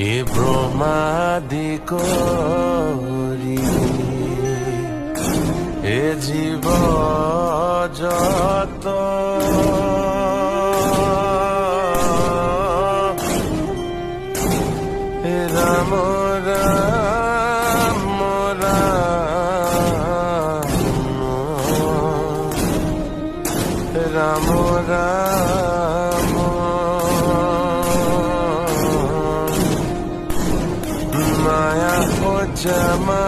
এ ব্রহ্মাদি করি এ জীব যত হে রাম রাম রাম রাম রাম মায়া ও জমা